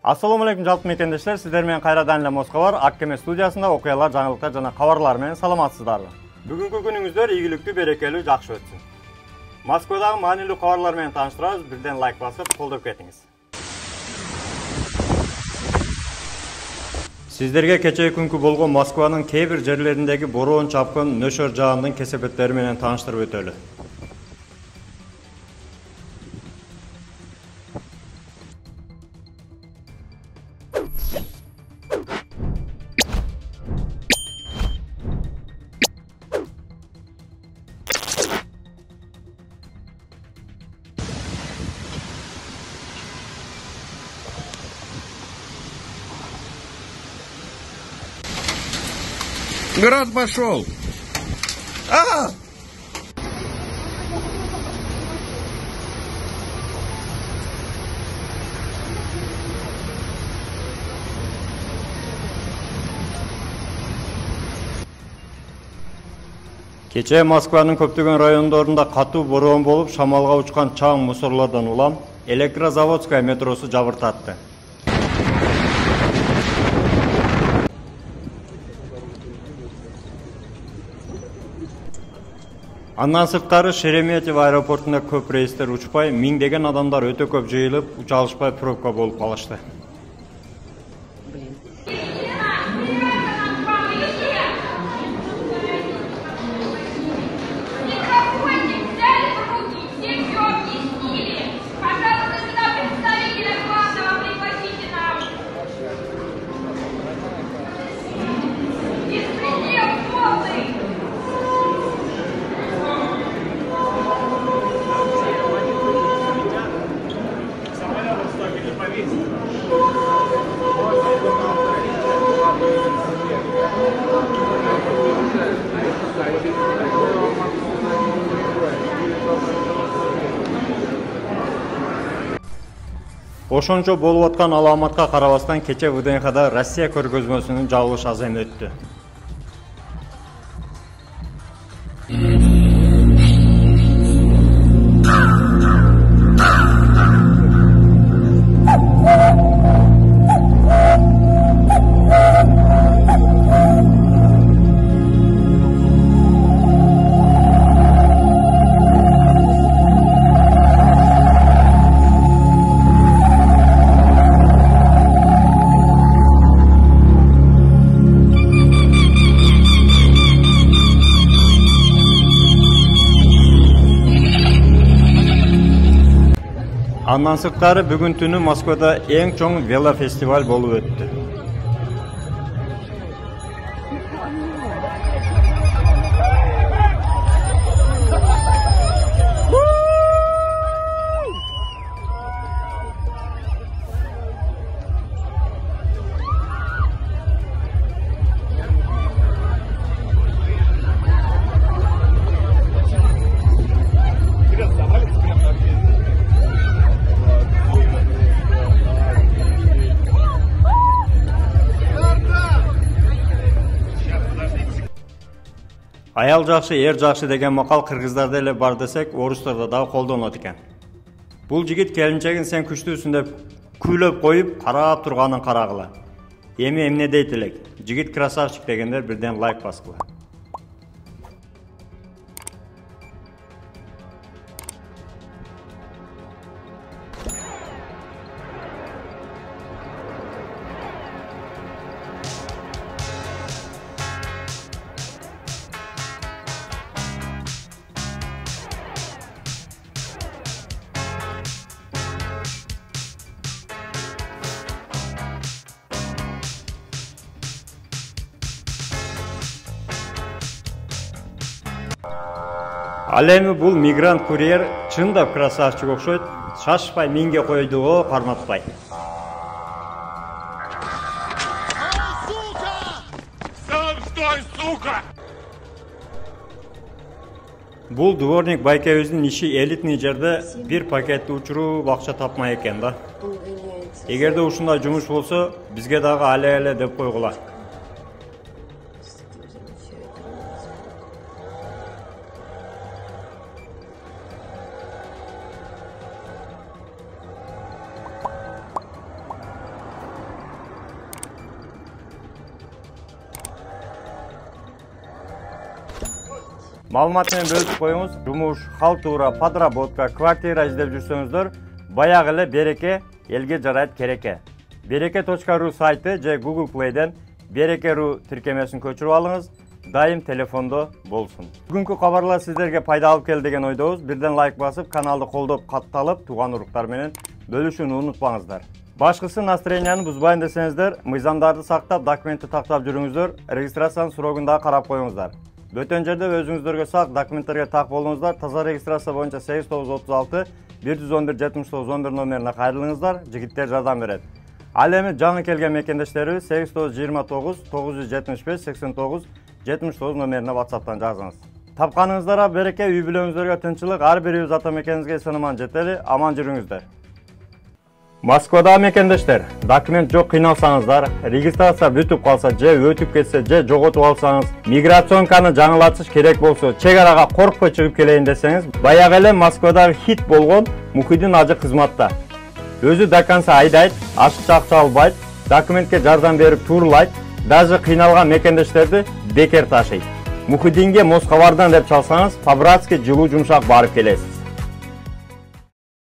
Assalamu alaikum жалпы мекендештер, сіздер менен кайрадан эле Москва бар, Аккеме студиясында окуялар, жаңылыктар жана кабарлар менен саламатсыздарбы. Бүгүнкү күнүңүздөр ийгиликтүү, берекелүү, жакшы өтсүн. Москвадагы маанилүү кабарлар менен тааныштырабыз, бирден лайк басып, колдоп кетиңиз. Сиздерге кечээ күнкү болгон Москванын кээ бир жерлериндеги бороон чапкын, нөшөр жаандын кесепеттери менен тааныштырып өтөлү. Град пошел. А! Кечээ Москванын көптөгөн райондорунда катуу бороон болуп, шамалга учкан чаң мусорлордон улам Электрозаводская метросу жабыртатты. Андан сырткары Шереметьево аэропортунда көп рейстер учпай, миңдеген адамдар өтө көп жыйылып, уча алышпай пробка болуп калышты. Ошончо болуп аткан аламатка карабастан кечээ ВДНХда Россия көргөзмөсүнүн жабылыш аземи өттү. Андан сырткары бүгүн түнү Москвада эң чоң велофестиваль болуп өттү. Аял жакшы, эр жакшы деген макал кыргыздарда эле бар десек, орустарда дагы колдонулат экен. Бул жигит келинчегин сен күчтүүсүң деп күйлөп коюп, карап турганын карагыла. Эми эмне дейт элек? Жигит красавчик дегендер бирден лайк баскыла. Ал эми бул мигрант курьер чындап красавчик окшойт, шашпай минге койду го, карматпай. Бул дворник байкебиздин иши элитный жерде бир пакетти учуруп акча тапмай экен да. Эгерде ушундай жумуш болсо, бизге дагы але деп койгула. Маалымат менен бөлүшүп коюңуз. Жумуш, халтура, подработка, квартира издеп жүрсөңүздөр, баягы эле Береке элге жарайт кереке. Bereke.ru сайты же Google Play'ден Bereke.ru тиркемесин көчүрүп алыңыз. Дайым телефондо болсун. Бүгүнкү кабарлар сиздерге пайда алып келди деген ойдобуз. Бирден лайк басып, каналды колдоп, катталып, тууган уруктар менен бөлүшүүнү унутпаңыздар. Башкысы настроенияны бузбайын десеңиздер, мыйзамдарды сактап, документти тактап жүрүңүздөр, регистрациянын срогун карап коюңуздар. Бөтөн жерде өзүңүздөргө сак документтерге так болуңуздар. Таза регистрация боюнча 8936 111 7911 номерине кайрылыңыздар, жигиттер жардам берет. Ал эми жаңы келген мекендештерибиз 8929 975 89 79 номерине WhatsApp'tan жазыңыз. Тапканыңыздарга береке, үй бүлөңүздөргө тынчылык, ар бирибиз ата мекенибизге сын-аман жетели, аман жүрүңүздөр. Москвада мекендештер, документ жок кыйналсаңыздар, регистрация бүтүп калса, же өтүп кетсе, же жоготуп алсаңыз, миграционканы жаңылатыш керек болсо, чек арага коркпой чыгып келейин десеңиз, баягы эле Москвадагы хит болгон Мухиддин ажы кызматта. Өзү до конца айдайт, ашыкча акча албайт, документке жардам берип турлайт, даже кыйналган мекендештерди бекер ташыйт. Мухиддинге Москвадан деп чалсаңыз, по-братски жылуу жумшак барып келесиз.